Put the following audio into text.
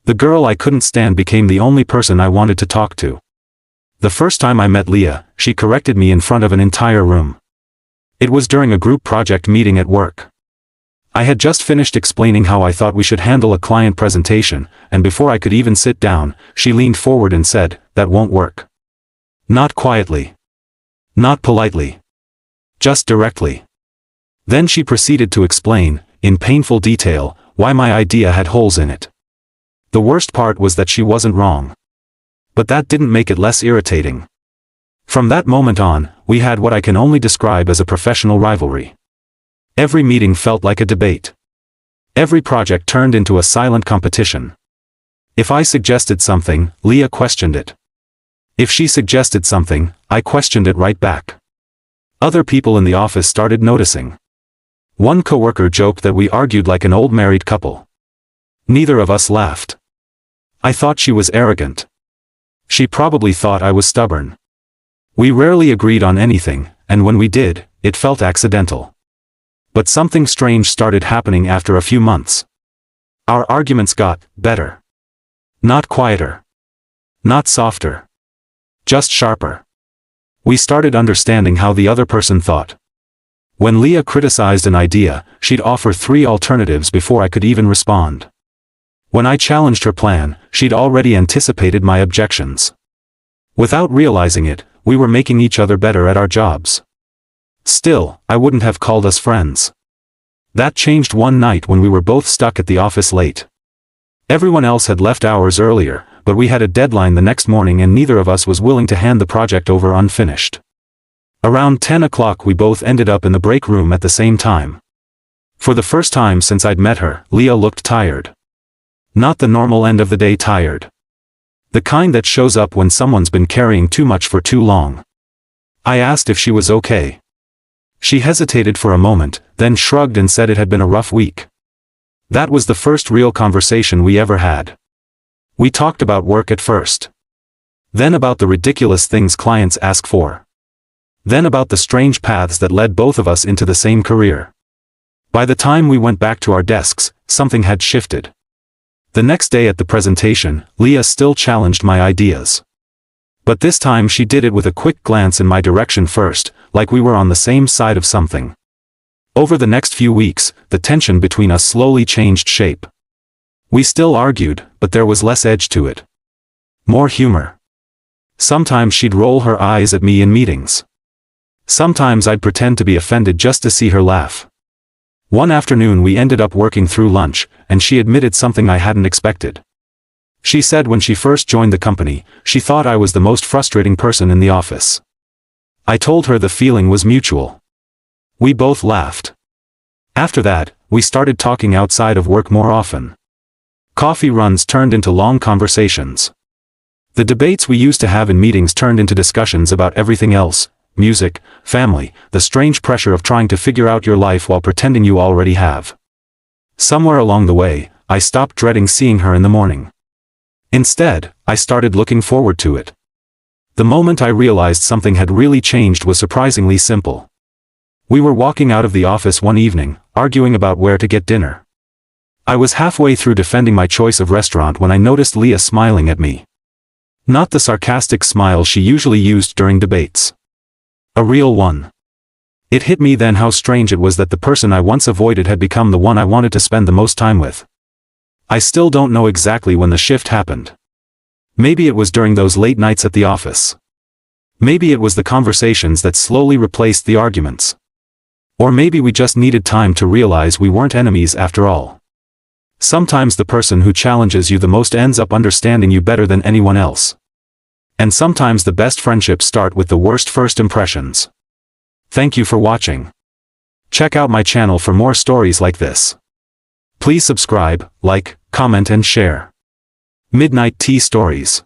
The girl I couldn't stand became the only person I wanted to talk to. The first time I met Leah, she corrected me in front of an entire room. It was during a group project meeting at work. I had just finished explaining how I thought we should handle a client presentation, and before I could even sit down, she leaned forward and said, "That won't work." Not quietly. Not politely. Just directly. Then she proceeded to explain, in painful detail, why my idea had holes in it. The worst part was that she wasn't wrong. But that didn't make it less irritating. From that moment on, we had what I can only describe as a professional rivalry. Every meeting felt like a debate. Every project turned into a silent competition. If I suggested something, Leah questioned it. If she suggested something, I questioned it right back. Other people in the office started noticing. One coworker joked that we argued like an old married couple. Neither of us laughed. I thought she was arrogant. She probably thought I was stubborn. We rarely agreed on anything, and when we did, it felt accidental. But something strange started happening after a few months. Our arguments got better. Not quieter. Not softer. Just sharper. We started understanding how the other person thought. When Leah criticized an idea, she'd offer 3 alternatives before I could even respond. When I challenged her plan, she'd already anticipated my objections. Without realizing it, we were making each other better at our jobs. Still, I wouldn't have called us friends. That changed one night when we were both stuck at the office late. Everyone else had left hours earlier, but we had a deadline the next morning and neither of us was willing to hand the project over unfinished. Around 10 o'clock we both ended up in the break room at the same time. For the first time since I'd met her, Leah looked tired. Not the normal end of the day tired. The kind that shows up when someone's been carrying too much for too long. I asked if she was okay. She hesitated for a moment, then shrugged and said it had been a rough week. That was the first real conversation we ever had. We talked about work at first. Then about the ridiculous things clients ask for. Then about the strange paths that led both of us into the same career. By the time we went back to our desks, something had shifted. The next day at the presentation, Leah still challenged my ideas. But this time she did it with a quick glance in my direction first, like we were on the same side of something. Over the next few weeks, the tension between us slowly changed shape. We still argued, but there was less edge to it. More humor. Sometimes she'd roll her eyes at me in meetings. Sometimes I'd pretend to be offended just to see her laugh. One afternoon we ended up working through lunch, and she admitted something I hadn't expected. She said when she first joined the company, she thought I was the most frustrating person in the office. I told her the feeling was mutual. We both laughed. After that, we started talking outside of work more often. Coffee runs turned into long conversations. The debates we used to have in meetings turned into discussions about everything else. Music, family, the strange pressure of trying to figure out your life while pretending you already have. Somewhere along the way, I stopped dreading seeing her in the morning. Instead, I started looking forward to it. The moment I realized something had really changed was surprisingly simple. We were walking out of the office one evening, arguing about where to get dinner. I was halfway through defending my choice of restaurant when I noticed Leah smiling at me. Not the sarcastic smile she usually used during debates. A real one. It hit me then how strange it was that the person I once avoided had become the one I wanted to spend the most time with. I still don't know exactly when the shift happened. Maybe it was during those late nights at the office. Maybe it was the conversations that slowly replaced the arguments. Or maybe we just needed time to realize we weren't enemies after all. Sometimes the person who challenges you the most ends up understanding you better than anyone else. And sometimes the best friendships start with the worst first impressions. Thank you for watching. Check out my channel for more stories like this. Please subscribe, like, comment and share. Midnight Tea Stories.